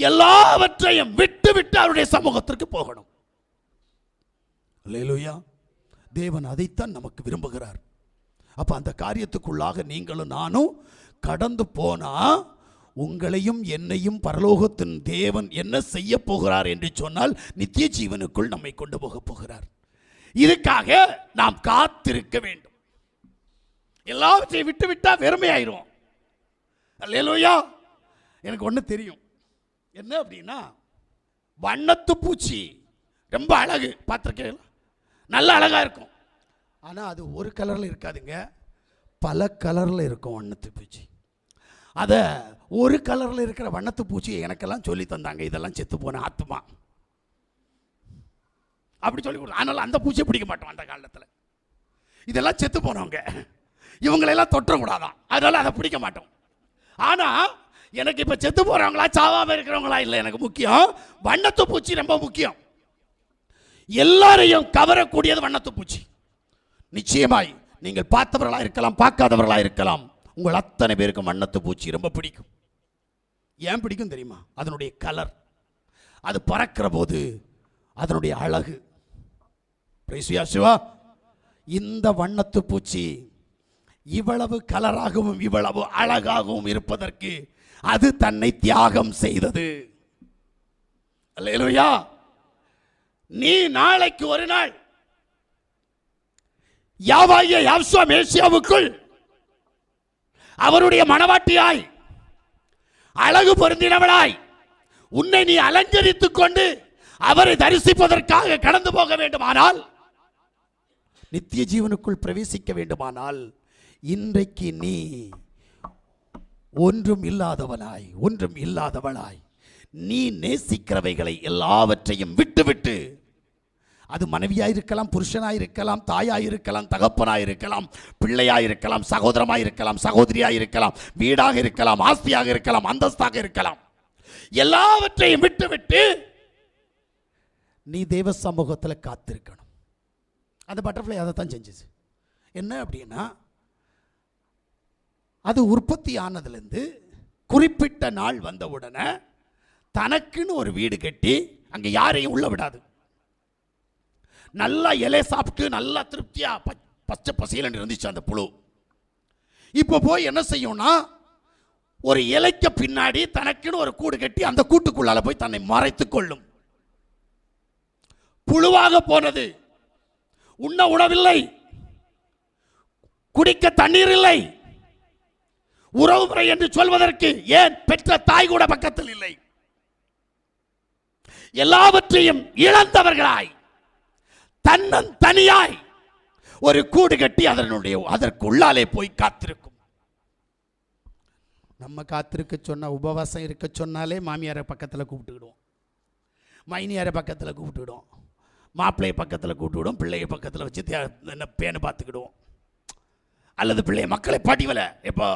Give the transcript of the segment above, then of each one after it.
எல்லாவற்றையும் விட்டு விட்டு அவருடைய சமூகத்திற்கு போகணும். அல்லேலூயா. தேவன் அதைத்தான் நமக்கு விரும்புகிறார். அப்ப அந்த காரியத்துக்குள்ளாக நீங்களும் நானும் கடந்து போனா உங்களையும் என்னையும் பரலோகத்தின் தேவன் என்ன செய்ய போகிறார் என்று சொன்னால் நித்திய ஜீவனுக்குள் நம்மை கொண்டு போக போகிறார். இதுக்காக நாம் காத்திருக்க வேண்டும். எல்லாவற்றையும் விட்டு விட்டா வெறுமையாயிரும். அல்லேலூயா. எனக்கு ஒன்று தெரியும். என்ன அப்படின்னா, வண்ணத்து பூச்சி ரொம்ப அழகு, பார்த்துருக்கேன், நல்ல அழகா இருக்கும். ஆனால் அது ஒரு கலரில் இருக்காதுங்க, பல கலரில் இருக்கும் வண்ணத்து பூச்சி. அதை ஒரு கலரில் இருக்கிற வண்ணத்து பூச்சியை எனக்கெல்லாம் சொல்லி தந்தாங்க. இதெல்லாம் செத்து போன ஆத்மா அப்படி சொல்லி கொடுத்தோம். அதனால் அந்த பூச்சியை பிடிக்க மாட்டோம். அந்த காலத்தில் இதெல்லாம் செத்து போனவங்க, இவங்களெல்லாம் தொற்றக்கூடாதான், அதனால் அதை பிடிக்க மாட்டோம். ஆனால் எனக்கு இப்போ செத்து போகிறவங்களா சாவாமல் இருக்கிறவங்களா இல்லை, எனக்கு முக்கியம் வண்ணத்து பூச்சி ரொம்ப முக்கியம். எல்லாரையும் கவரக்கூடியது வண்ணத்து பூச்சி. நிச்சயமாய் நீங்கள் பார்த்தவர்களாக இருக்கலாம், பார்க்காதவர்களாக இருக்கலாம், உங்கள் அத்தனை பேருக்கும் வண்ணத்து பூச்சி ரொம்ப பிடிக்கும். ஏன் பிடிக்கும் தெரியுமா? அதனுடைய கலர், அது பறக்கிற போது அதனுடைய அழகு. சிவா, இந்த வண்ணத்து பூச்சி இவ்வளவு கலராகவும் இவ்வளவு அழகாகவும் இருப்பதற்கு அது தன்னை தியாகம் செய்தது. அல்லேலூயா. நீ நாளைக்கு ஒரு நாள் யாவாகிய யாவ்ஷுவா மேசியாவுக்குள் அவருடைய மணவாட்டியாய் அழகு பொருந்தினவளாய் உன்னை நீ அலங்கரித்துக் கொண்டு அவரை தரிசிப்பதற்காக கடந்து போக வேண்டுமானால், நித்திய ஜீவனுக்குள் பிரவேசிக்க வேண்டுமானால், இன்றைக்கு நீ ஒன்றும் இல்லாதவனாய் ஒன்றும் இல்லாதவளாய் நீ நேசிக்கிறவைகளை எல்லாவற்றையும் விட்டுவிட்டு, அது மனைவியாயிருக்கலாம், புருஷனாயிருக்கலாம், தாயாயிருக்கலாம், தகப்பனாயிருக்கலாம், பிள்ளையாயிருக்கலாம், சகோதரமாயிருக்கலாம், சகோதரியாயிருக்கலாம், வீடாக இருக்கலாம், ஆஸ்தியாக இருக்கலாம், அந்தஸ்தாக இருக்கலாம், எல்லாவற்றையும் விட்டுவிட்டு நீ தேவ சமூகத்தில் காத்திருக்கணும். அந்த பட்டர்ஃப்ளை அதை தான் செஞ்சுச்சு. என்ன அப்படின்னா, அது உற்பத்தி ஆனதுலேருந்து குறிப்பிட்ட நாள் வந்த உடனே தனக்குன்னு ஒரு வீடு கட்டி அங்கே யாரையும் உள்ள விடாது. நல்லா இலை சாப்பிட்டு நல்லா திருப்தியா பச்சை பசையில் இருந்துச்சு அந்த புழு. இப்போ போய் என்ன செய்யும்னா, ஒரு இலைக்கு பின்னாடி தனக்குன்னு ஒரு கூடு கட்டி அந்த கூட்டுக்குள்ளால போய் தன்னை மறைத்துக் கொள்ளும். புழுவாக போனது, உண்ண உணவில்லை, குடிக்க தண்ணீர் இல்லை, உறவு முறை என்று சொல்வதற்கு ஏன் பெற்ற தாய் கூட பக்கத்தில் இல்லை. எல்லாவற்றையும் இழந்தவர்களாய் தன்னன் தனியாய் ஒரு கூடு கட்டி அதற்கு உள்ளாலே போய் காத்திருக்கும். நம்ம காத்திருக்க சொன்ன, உபவாசம் இருக்க சொன்னாலே மாமியாரை பக்கத்தில் கூப்பிட்டுக்கிடுவோம், மைனியாரை பக்கத்தில் கூப்பிட்டுக்கிடுவோம், மாப்பிள்ளையை பக்கத்தில் கூப்பிட்டுவிடும், பிள்ளையை பக்கத்தில் வச்சு என்ன பேனு பார்த்துக்கிடுவோம். அல்லது பிள்ளைய மக்களை படிவலை, இப்போ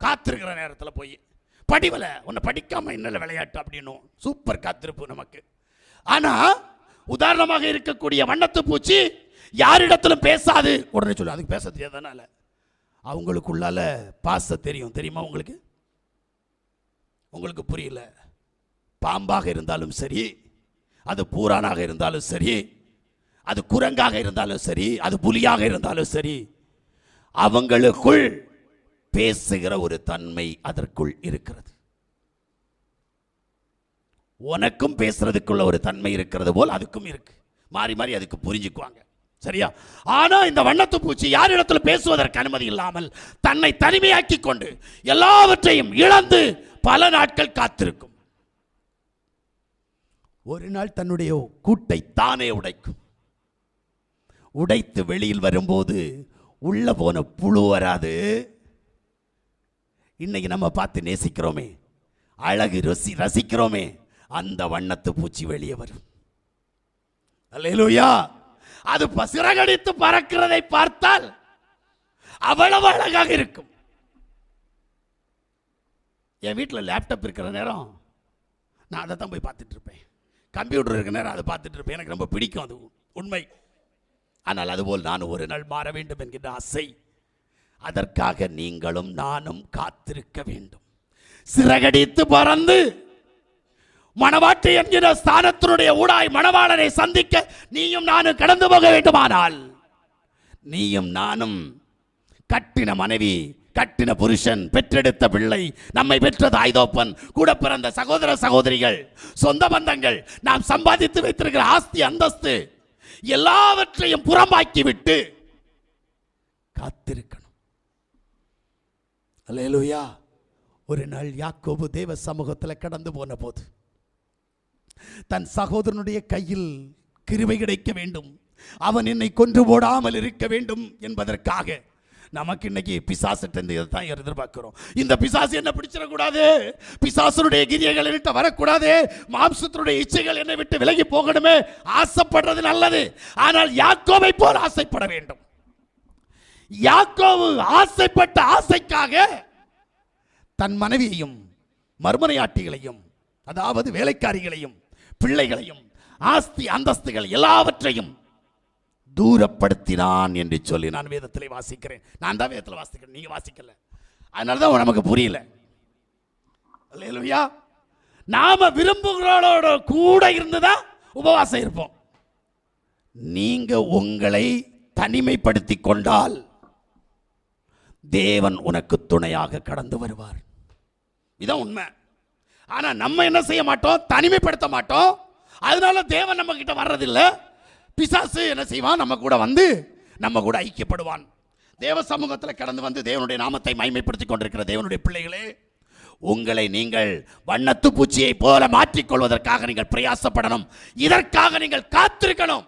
காத்திருக்கிற நேரத்தில் போய் படிவலை, உன்னை படிக்காமல் இன்னும் விளையாட்டு அப்படின்னும். சூப்பர் காத்திருப்பு நமக்கு. ஆனால் உதாரணமாக இருக்கக்கூடிய வண்ணத்து பூச்சி யாரிடத்திலும் பேசாது. உடனே சொல்லு, அதுக்கு பேச தெரியாதனால அவங்களுக்குள்ளால பாச தெரியும். தெரியுமா உங்களுக்கு? உங்களுக்கு புரியல. பாம்பாக இருந்தாலும் சரி, அது பூரானாக இருந்தாலும் சரி, அது குரங்காக இருந்தாலும் சரி, அது புலியாக இருந்தாலும் சரி, அவங்களுக்குள் பேசுகிற ஒரு தன்மை அதற்குள் இருக்கிறது. உனக்கும் பேசுறதுக்குள்ள ஒரு தன்மை இருக்கிறது போல் அதுக்கும் இருக்கு. மாறி மாறி அதுக்கு புரிஞ்சுக்குவாங்க. சரியா? ஆனா இந்த வண்ணத்து பூச்சி யாரிடத்தில் பேசுவதற்கு அனுமதி இல்லாமல் தன்னை தனிமையாக்கி கொண்டு எல்லாவற்றையும் இழந்து பல நாட்கள் காத்திருக்கும். ஒரு நாள் தன்னுடைய கூட்டை தானே உடைக்கும். உடைத்து வெளியில் வரும்போது உள்ள போன புழு வராது. இன்னைக்கு நம்ம பார்த்து நேசிக்கிறோமே, அழகு ரசிக்கிறோமே, அந்த வண்ணத்து பூச்சி வெளியே வரும். அல்லேலூயா. அது சிறகடித்து பறக்கிறதை பார்த்தால் அவ்வளவு அழகாக இருக்கும். என் வீட்டில் லேப்டாப் இருக்கிற நேரம் நான் அதை தான் போய் பார்த்துட்டு இருப்பேன். கம்ப்யூட்டர் இருக்கிற நேரம் அதை பார்த்துட்டு இருப்பேன். எனக்கு ரொம்ப பிடிக்கும், அது உண்மை. ஆனால் அதுபோல் நான் ஒரு நாள் மாற வேண்டும் என்கின்ற ஆசை. அதற்காக நீங்களும் நானும் காத்திருக்க வேண்டும். சிறகடித்து பறந்து மணவாட்டி என்கிற ஸ்தானத்தினுடைய ஊடாய் மணவாளனை சந்திக்க நீயும் நானும் கடந்து போக வேண்டுமானால், நீயும் நானும் கட்டின மனைவி, கட்டின புருஷன், பெற்றெடுத்த பிள்ளை, நம்மை பெற்ற தாய்தோப்பன், கூட பிறந்த சகோதர சகோதரிகள், சொந்த பந்தங்கள், நாம் சம்பாதித்து வைத்திருக்கிற ஆஸ்தி அந்தஸ்து எல்லாவற்றையும் புறம்பாக்கி விட்டு காத்திருக்கணும். அல்லேலூயா. ஒரு நாள் யாக்கோபு தேவ சமூகத்தில் கடந்து போன போது தன் சகோதரனுடைய கையில் கிருபை கிடைக்க வேண்டும், அவன் என்னை கொன்று போடாமல் இருக்க வேண்டும் என்பதற்காக. நமக்கு இன்னைக்கு பிசாசிட்ட இதைத்தான் எதிர்பார்க்கிறோம். இந்த பிசாசு என்ன பிடிச்சிடக்கூடாது, பிசாசனுடைய கிரியைகள் விட்டு வரக்கூடாது, மாம்சத்தினுடைய இச்சைகள் என்னை விட்டு விலகி போகணுமே. ஆசைப்படுறது நல்லது, ஆனால் யாக்கோபை போல் ஆசைப்பட வேண்டும். யாக்கோபு ஆசைப்பட்ட ஆசைக்காக தன் மனைவியையும் மறுமனையாட்டிகளையும், அதாவது வேலைக்காரிகளையும் பிள்ளைகளையும் ஆஸ்தி அந்தஸ்துகள் எல்லாவற்றையும் தூரப்படுத்தினான் என்று சொல்லி நான் வேதத்திலே வாசிக்கிறேன். நான் தான் வேதத்தில் வாசிக்கிறேன், நீங்க வாசிக்கல, அதனாலதான் நமக்கு புரியல. அல்லேலூயா. நாம விரும்புகிறோட கூட இருந்துதான் உபவாசம் இருப்போம். நீங்க உங்களை தனிமைப்படுத்தி கொண்டால் தேவன் உனக்கு துணையாக கடந்து வருவார். இதான் உண்மை. ஆனா நம்ம என்ன செய்ய மாட்டோம், தனிமைப்படுத்த மாட்டோம். அதனால தேவன் நம்ம கிட்ட வர்றதில்லை. பிசாசு என்ன செய்வான், நம்ம கூட வந்து நம்ம கூட ஐக்கியப்படுவான். தேவ சமூகத்தில் கடந்து வந்து தேவனுடைய நாமத்தை மகிமைப்படுத்தி கொண்டிருக்கிற தேவனுடைய பிள்ளைகளே, உங்களை நீங்கள் வண்ணத்து பூச்சியை போல மாற்றிக்கொள்வதற்காக நீங்கள் பிரயாசப்படணும். இதற்காக நீங்கள் காத்திருக்கணும்.